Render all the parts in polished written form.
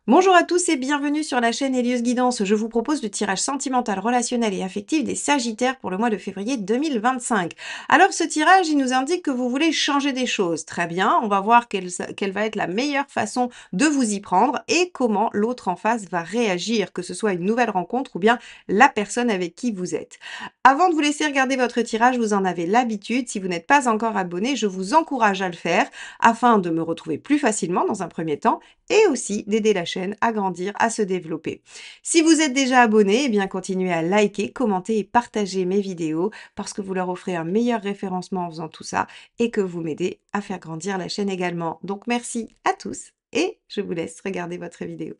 Bonjour à tous et bienvenue sur la chaîne Hélios Guidance. Je vous propose le tirage sentimental, relationnel et affectif des Sagittaires pour le mois de février 2025. Alors ce tirage, il nous indique que vous voulez changer des choses. Très bien, on va voir quelle va être la meilleure façon de vous y prendre et comment l'autre en face va réagir, que ce soit une nouvelle rencontre ou bien la personne avec qui vous êtes. Avant de vous laisser regarder votre tirage, vous en avez l'habitude. Si vous n'êtes pas encore abonné, je vous encourage à le faire afin de me retrouver plus facilement dans un premier temps et aussi d'aider la chaîne à grandir, à se développer. Si vous êtes déjà abonné, eh bien continuez à liker, commenter et partager mes vidéos parce que vous leur offrez un meilleur référencement en faisant tout ça et que vous m'aidez à faire grandir la chaîne également. Donc merci à tous et je vous laisse regarder votre vidéo.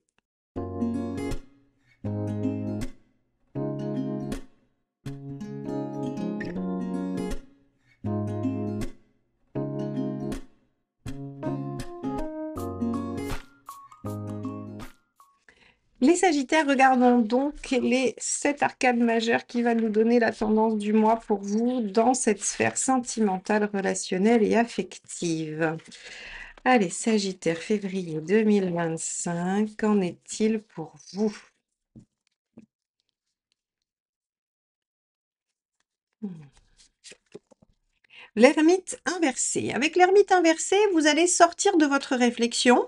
Les Sagittaires, regardons donc les 7 arcades majeures qui va nous donner la tendance du mois pour vous dans cette sphère sentimentale, relationnelle et affective. Allez, Sagittaire, février 2025, qu'en est-il pour vous? L'ermite inversé. Avec l'ermite inversé, vous allez sortir de votre réflexion.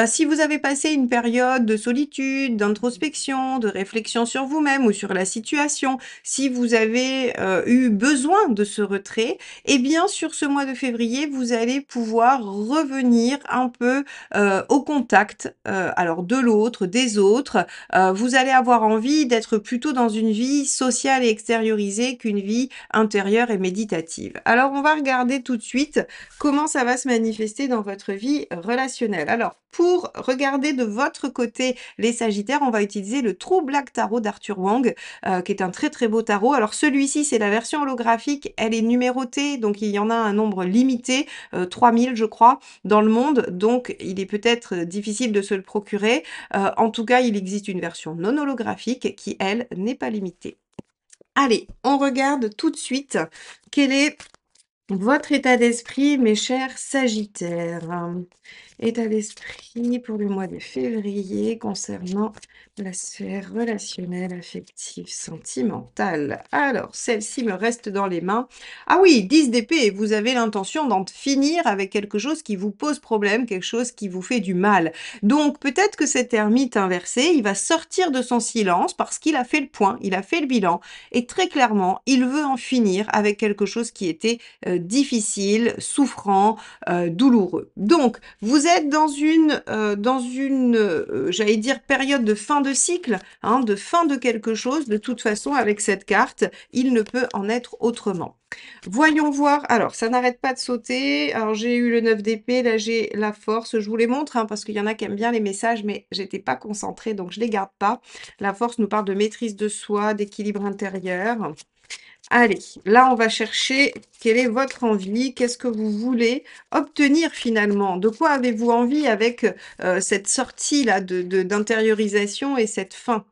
Si vous avez passé une période de solitude, d'introspection, de réflexion sur vous-même ou sur la situation, si vous avez eu besoin de ce retrait, eh bien sur ce mois de février, vous allez pouvoir revenir un peu au contact alors de l'autre, des autres. Vous allez avoir envie d'être plutôt dans une vie sociale et extériorisée qu'une vie intérieure et méditative. Alors, on va regarder tout de suite comment ça va se manifester dans votre vie relationnelle. Alors, pour regarder de votre côté les Sagittaires, on va utiliser le True Black Tarot d'Arthur Wang, qui est un très très beau tarot. Alors, celui-ci, c'est la version holographique, elle est numérotée, donc il y en a un nombre limité, 3000 je crois, dans le monde, donc il est peut-être difficile de se le procurer. En tout cas, il existe une version non holographique qui, elle, n'est pas limitée. Allez, on regarde tout de suite quel est votre état d'esprit, mes chers Sagittaires. État d'esprit pour le mois de février concernant la sphère relationnelle, affective, sentimentale. Alors, celle-ci me reste dans les mains. Ah oui, 10 d'épée, vous avez l'intention d'en finir avec quelque chose qui vous pose problème, quelque chose qui vous fait du mal. Donc, peut-être que cet ermite inversé, il va sortir de son silence parce qu'il a fait le point, il a fait le bilan. Et très clairement, il veut en finir avec quelque chose qui était difficile, souffrant, douloureux. Donc, vous êtes dans une j'allais dire, période de fin de cycle, hein, de fin de quelque chose. De toute façon, avec cette carte, il ne peut en être autrement. Voyons voir. Alors, ça n'arrête pas de sauter. Alors, j'ai eu le 9 d'épée, là, j'ai la force. Je vous les montre, hein, parce qu'il y en a qui aiment bien les messages, mais j'étais pas concentrée, donc je les garde pas. La force nous parle de maîtrise de soi, d'équilibre intérieur. Allez, là, on va chercher quelle est votre envie, qu'est-ce que vous voulez obtenir finalement, de quoi avez-vous envie avec cette sortie-là d'intériorisation et cette fin.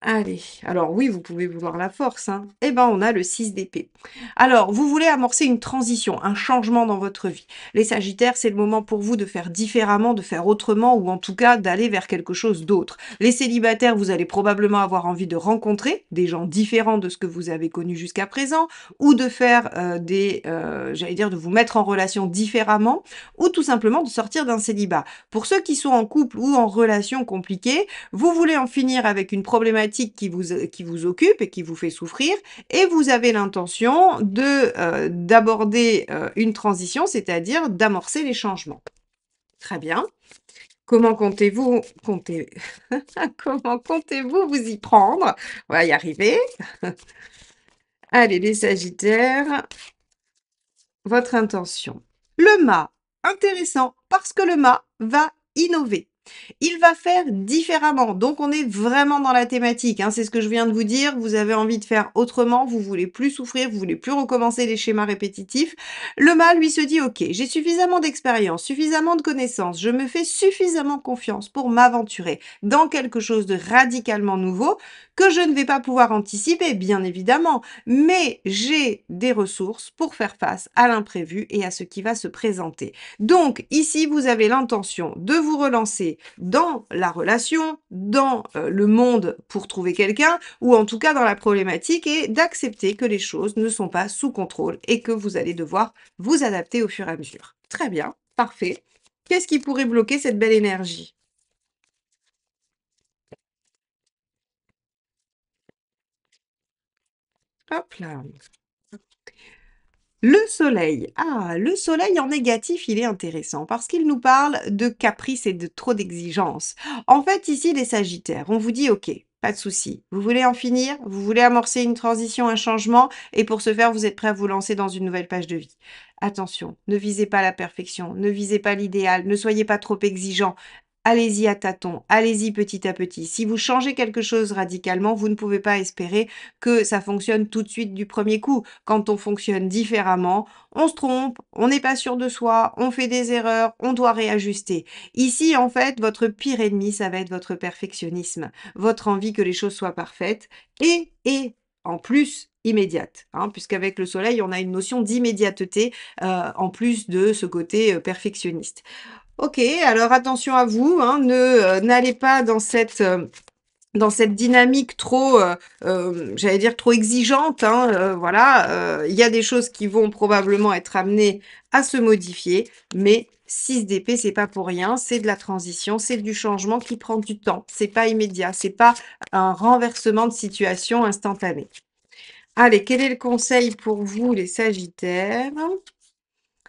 Allez, alors oui, vous pouvez vouloir la force, hein. Eh ben, on a le 6 d'épée. Alors, vous voulez amorcer une transition, un changement dans votre vie. Les Sagittaires, c'est le moment pour vous de faire différemment, de faire autrement, ou en tout cas d'aller vers quelque chose d'autre. Les célibataires, vous allez probablement avoir envie de rencontrer des gens différents de ce que vous avez connu jusqu'à présent, ou de faire j'allais dire, de vous mettre en relation différemment, ou tout simplement de sortir d'un célibat. Pour ceux qui sont en couple ou en relation compliquée, vous voulez en finir avec une problématique qui vous occupe et qui vous fait souffrir, et vous avez l'intention d'aborder une transition, c'est-à-dire d'amorcer les changements. Très bien. Comment comptez-vous comment comptez-vous vous y prendre? On va y arriver. Allez, les Sagittaires, votre intention. Le mât, intéressant, parce que le mât va innover. Il va faire différemment. Donc, on est vraiment dans la thématique, hein. C'est ce que je viens de vous dire. Vous avez envie de faire autrement. Vous voulez plus souffrir. Vous voulez plus recommencer les schémas répétitifs. Le mât, lui, se dit, OK, j'ai suffisamment d'expérience, suffisamment de connaissances. Je me fais suffisamment confiance pour m'aventurer dans quelque chose de radicalement nouveau que je ne vais pas pouvoir anticiper, bien évidemment. Mais j'ai des ressources pour faire face à l'imprévu et à ce qui va se présenter. Donc, ici, vous avez l'intention de vous relancer d'aller dans la relation, dans le monde pour trouver quelqu'un, ou en tout cas dans la problématique, et d'accepter que les choses ne sont pas sous contrôle et que vous allez devoir vous adapter au fur et à mesure. Très bien, parfait. Qu'est-ce qui pourrait bloquer cette belle énergie? Hop là. Le soleil. Ah, le soleil en négatif, il est intéressant parce qu'il nous parle de caprice et de trop d'exigence. En fait, ici, les Sagittaires, on vous dit, OK, pas de souci. Vous voulez en finir? Vous voulez amorcer une transition, un changement? Et pour ce faire, vous êtes prêt à vous lancer dans une nouvelle page de vie. Attention, ne visez pas la perfection, ne visez pas l'idéal, ne soyez pas trop exigeant. Allez-y à tâtons, allez-y petit à petit. Si vous changez quelque chose radicalement, vous ne pouvez pas espérer que ça fonctionne tout de suite du premier coup. Quand on fonctionne différemment, on se trompe, on n'est pas sûr de soi, on fait des erreurs, on doit réajuster. Ici, en fait, votre pire ennemi, ça va être votre perfectionnisme, votre envie que les choses soient parfaites et en plus immédiate, hein, puisqu'avec le soleil, on a une notion d'immédiateté en plus de ce côté perfectionniste. OK, alors attention à vous, hein, n'allez pas dans cette dynamique trop, j'allais dire trop exigeante, hein, voilà, il y a des choses qui vont probablement être amenées à se modifier, mais 6 d'épée, c'est pas pour rien, c'est de la transition, c'est du changement qui prend du temps, c'est pas immédiat, c'est pas un renversement de situation instantané. Allez, quel est le conseil pour vous les Sagittaires?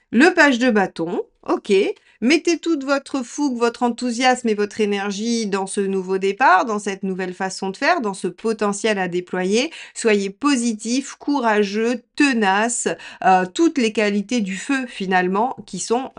Le page de bâton, OK. Mettez toute votre fougue, votre enthousiasme et votre énergie dans ce nouveau départ, dans cette nouvelle façon de faire, dans ce potentiel à déployer. Soyez positif, courageux, tenace, toutes les qualités du feu finalement, qui sont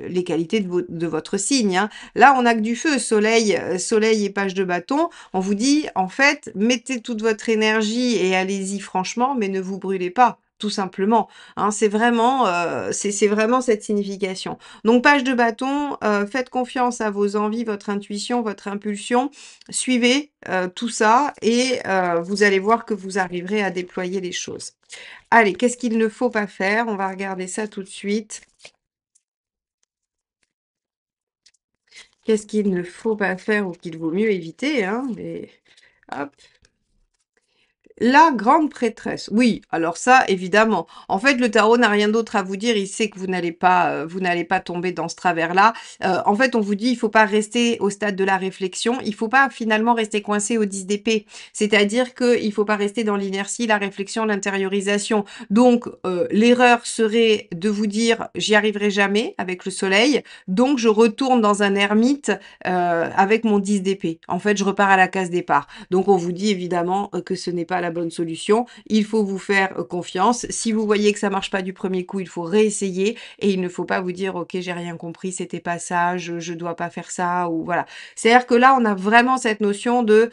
les qualités de votre signe, hein. Là, on n'a que du feu, soleil, soleil et page de bâton. On vous dit, en fait, mettez toute votre énergie et allez-y franchement, mais ne vous brûlez pas, tout simplement. Hein, c'est vraiment cette signification. Donc page de bâton, faites confiance à vos envies, votre intuition, votre impulsion. Suivez, tout ça et vous allez voir que vous arriverez à déployer les choses. Allez, qu'est-ce qu'il ne faut pas faire? On va regarder ça tout de suite. Qu'est-ce qu'il ne faut pas faire ou qu'il vaut mieux éviter, hein? Mais hop. La grande prêtresse. Oui, alors ça, évidemment. En fait, le tarot n'a rien d'autre à vous dire. Il sait que vous n'allez pas tomber dans ce travers-là. En fait, on vous dit, il faut pas rester au stade de la réflexion. Il faut pas finalement rester coincé au 10 d'épée. C'est-à-dire qu'il faut pas rester dans l'inertie, la réflexion, l'intériorisation. Donc, l'erreur serait de vous dire, j'y arriverai jamais avec le soleil. Donc, je retourne dans un ermite avec mon 10 d'épée. En fait, je repars à la case départ. Donc, on vous dit évidemment que ce n'est pas la bonne solution. Il faut vous faire confiance. Si vous voyez que ça marche pas du premier coup, il faut réessayer et il ne faut pas vous dire, OK, j'ai rien compris, c'était pas ça, je dois pas faire ça ou voilà. C'est-à-dire que là, on a vraiment cette notion de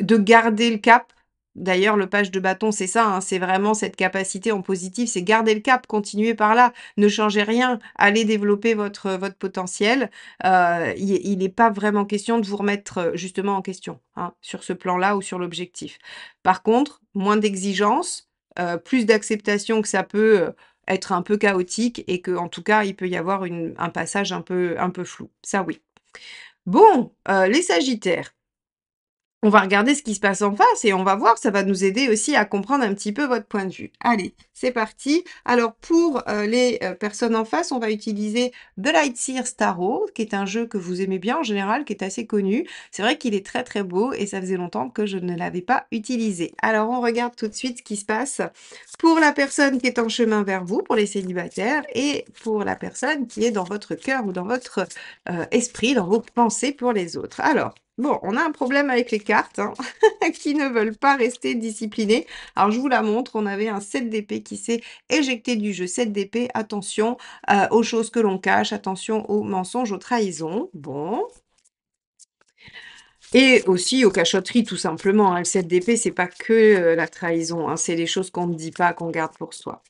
garder le cap. D'ailleurs, le page de bâton, c'est ça, hein, c'est vraiment cette capacité en positif, c'est garder le cap, continuer par là, ne changez rien, allez développer votre potentiel. Il n'est pas vraiment question de vous remettre justement en question, hein, sur ce plan-là ou sur l'objectif. Par contre, moins d'exigence, plus d'acceptation que ça peut être un peu chaotique et que en tout cas, il peut y avoir un passage un peu flou. Ça, oui. Bon, les Sagittaires. On va regarder ce qui se passe en face et on va voir, ça va nous aider aussi à comprendre un petit peu votre point de vue. Allez, c'est parti. Alors pour les personnes en face, on va utiliser The Lightseers Tarot, qui est un jeu que vous aimez bien en général, qui est assez connu. C'est vrai qu'il est très très beau et ça faisait longtemps que je ne l'avais pas utilisé. Alors on regarde tout de suite ce qui se passe pour la personne qui est en chemin vers vous, pour les célibataires, et pour la personne qui est dans votre cœur ou dans votre esprit, dans vos pensées pour les autres. Alors, bon, on a un problème avec les cartes, hein, qui ne veulent pas rester disciplinées. Alors, je vous la montre. On avait un 7 d'épée qui s'est éjecté du jeu. 7 d'épée, attention aux choses que l'on cache, attention aux mensonges, aux trahisons. Bon. Et aussi aux cachotteries tout simplement, hein. Le 7 d'épée, c'est pas que, la trahison, hein, c'est les choses qu'on ne dit pas, qu'on garde pour soi.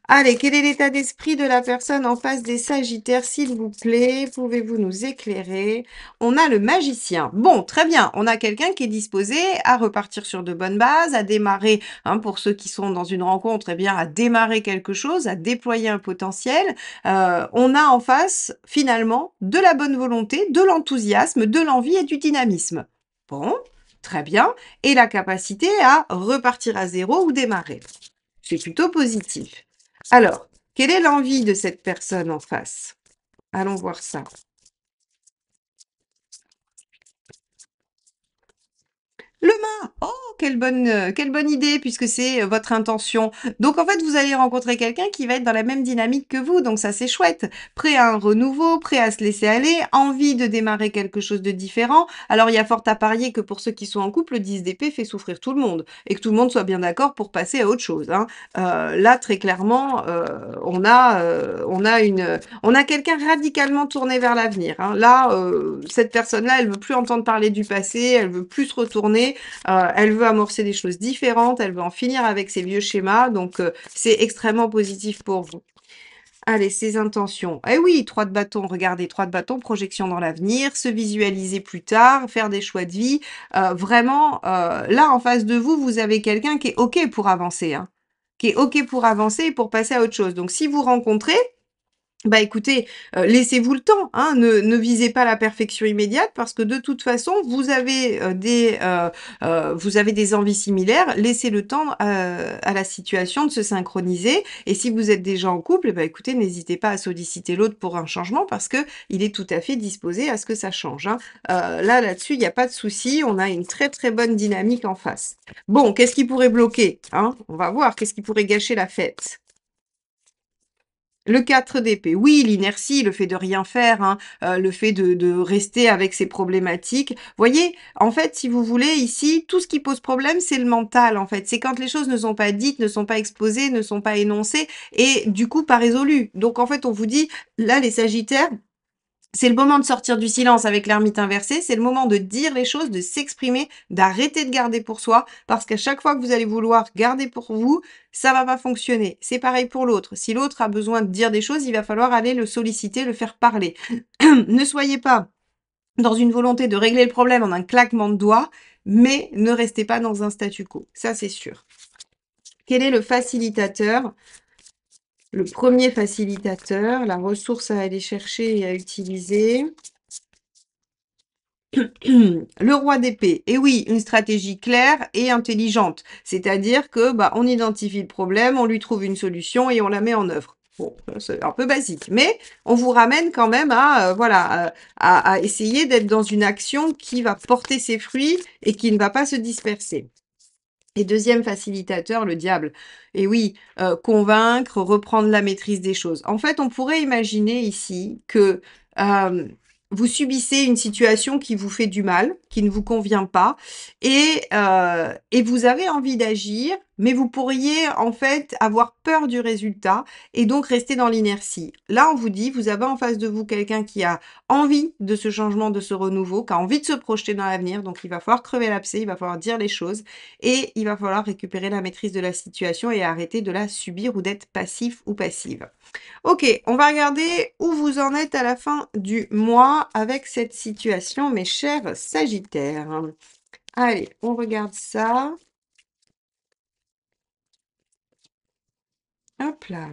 Allez, quel est l'état d'esprit de la personne en face des Sagittaires, s'il vous plaît? Pouvez-vous nous éclairer? On a le magicien. Bon, très bien. On a quelqu'un qui est disposé à repartir sur de bonnes bases, à démarrer, hein, pour ceux qui sont dans une rencontre, eh bien, à démarrer quelque chose, à déployer un potentiel. On a en face, finalement, de la bonne volonté, de l'enthousiasme, de l'envie et du dynamisme. Bon, très bien. Et la capacité à repartir à zéro ou démarrer. C'est plutôt positif. Alors, quelle est l'envie de cette personne en face? Allons voir ça. Le mât! Oh, quelle bonne idée puisque c'est, votre intention. Donc en fait, vous allez rencontrer quelqu'un qui va être dans la même dynamique que vous, donc ça, c'est chouette. Prêt à un renouveau, prêt à se laisser aller, envie de démarrer quelque chose de différent. Alors il y a fort à parier que pour ceux qui sont en couple, le 10 d'épée fait souffrir tout le monde et que tout le monde soit bien d'accord pour passer à autre chose, hein. Là, très clairement, on a quelqu'un radicalement tourné vers l'avenir, hein. Là, cette personne-là, elle veut plus entendre parler du passé, elle veut plus se retourner, elle veut amorcer des choses différentes, elle veut en finir avec ses vieux schémas, donc c'est extrêmement positif pour vous. Allez, ses intentions. Eh oui, 3 de bâton, regardez, 3 de bâton, projection dans l'avenir, se visualiser plus tard, faire des choix de vie. Vraiment, là, en face de vous, vous avez quelqu'un qui est OK pour avancer, hein, qui est OK pour avancer et pour passer à autre chose. Donc si vous rencontrez, bah, écoutez, laissez-vous le temps, hein, ne visez pas la perfection immédiate parce que de toute façon, vous avez des envies similaires. Laissez le temps, à la situation de se synchroniser et si vous êtes déjà en couple, bah, écoutez, n'hésitez pas à solliciter l'autre pour un changement parce que il est tout à fait disposé à ce que ça change, hein. Là-dessus, il y a pas de souci, on a une très, très bonne dynamique en face. Bon, qu'est-ce qui pourrait bloquer, hein? On va voir, qu'est-ce qui pourrait gâcher la fête? Le 4 d'épée, oui, l'inertie, le fait de rien faire, hein, le fait de rester avec ses problématiques. Voyez, en fait, si vous voulez, ici, tout ce qui pose problème, c'est le mental, en fait. C'est quand les choses ne sont pas dites, ne sont pas exposées, ne sont pas énoncées et du coup pas résolues. Donc en fait, on vous dit, là, les Sagittaires, c'est le moment de sortir du silence avec l'ermite inversé, c'est le moment de dire les choses, de s'exprimer, d'arrêter de garder pour soi, parce qu'à chaque fois que vous allez vouloir garder pour vous, ça va pas fonctionner. C'est pareil pour l'autre. Si l'autre a besoin de dire des choses, il va falloir aller le solliciter, le faire parler. Ne soyez pas dans une volonté de régler le problème en un claquement de doigts, mais ne restez pas dans un statu quo. Ça, c'est sûr. Quel est le facilitateur? Le premier facilitateur, la ressource à aller chercher et à utiliser. Le roi d'épée. Et oui, une stratégie claire et intelligente. C'est-à-dire que bah, on identifie le problème, on lui trouve une solution et on la met en œuvre. Bon, c'est un peu basique, mais on vous ramène quand même à voilà à essayer d'être dans une action qui va porter ses fruits et qui ne va pas se disperser. Et deuxième facilitateur, le diable. Et oui, convaincre, reprendre la maîtrise des choses. En fait, on pourrait imaginer ici que vous subissez une situation qui vous fait du mal, qui ne vous convient pas, et vous avez envie d'agir, mais vous pourriez en fait avoir peur du résultat et donc rester dans l'inertie. Là, on vous dit, vous avez en face de vous quelqu'un qui a envie de ce changement, de ce renouveau, qui a envie de se projeter dans l'avenir, donc il va falloir crever l'abcès, il va falloir dire les choses et il va falloir récupérer la maîtrise de la situation et arrêter de la subir ou d'être passif ou passive. Ok, on va regarder où vous en êtes à la fin du mois avec cette situation, mes chers Sagittaires. Allez, on regarde ça. Hop là.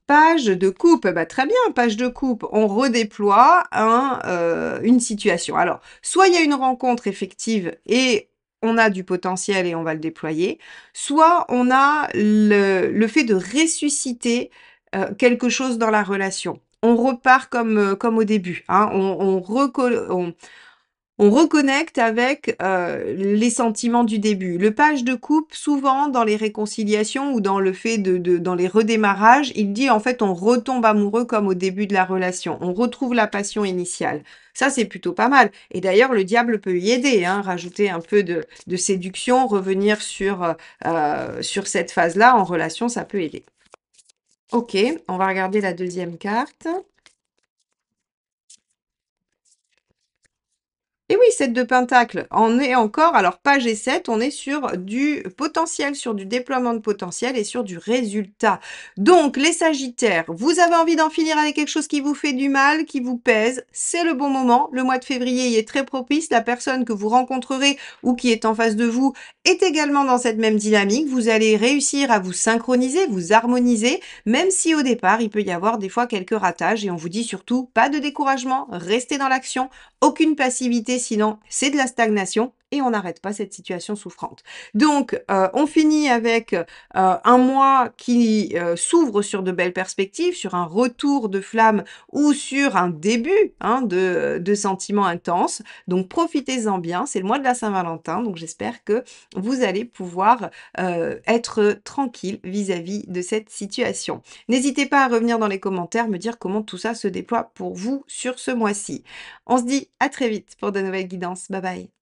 Page de coupe, bah, très bien, page de coupe, on redéploie une situation. Alors, soit il y a une rencontre effective et on a du potentiel et on va le déployer, soit on a le fait de ressusciter quelque chose dans la relation. On repart comme au début, hein, on reconnecte avec les sentiments du début. Le page de coupe, souvent dans les réconciliations ou dans le fait dans les redémarrages, il dit en fait on retombe amoureux comme au début de la relation. On retrouve la passion initiale. Ça, c'est plutôt pas mal. Et d'ailleurs, le diable peut y aider, hein, rajouter un peu de séduction, revenir sur cette phase-là en relation, ça peut aider. Ok, on va regarder la deuxième carte. Et oui, 7 de pentacle, on est encore alors pas G7, on est sur du potentiel, sur du déploiement de potentiel et sur du résultat. Donc les sagittaires, vous avez envie d'en finir avec quelque chose qui vous fait du mal, qui vous pèse, c'est le bon moment. Le mois de février y est très propice, la personne que vous rencontrerez ou qui est en face de vous est également dans cette même dynamique. Vous allez réussir à vous synchroniser, vous harmoniser, même si au départ, il peut y avoir des fois quelques ratages et on vous dit surtout pas de découragement, restez dans l'action, aucune passivité, sinon c'est de la stagnation et on n'arrête pas cette situation souffrante. Donc, on finit avec un mois qui s'ouvre sur de belles perspectives, sur un retour de flamme ou sur un début hein, de sentiments intenses. Donc, profitez-en bien. C'est le mois de la Saint-Valentin, donc j'espère que vous allez pouvoir être tranquille vis-à-vis de cette situation. N'hésitez pas à revenir dans les commentaires, me dire comment tout ça se déploie pour vous sur ce mois-ci. On se dit à très vite pour de nouvelles guidances. Bye bye.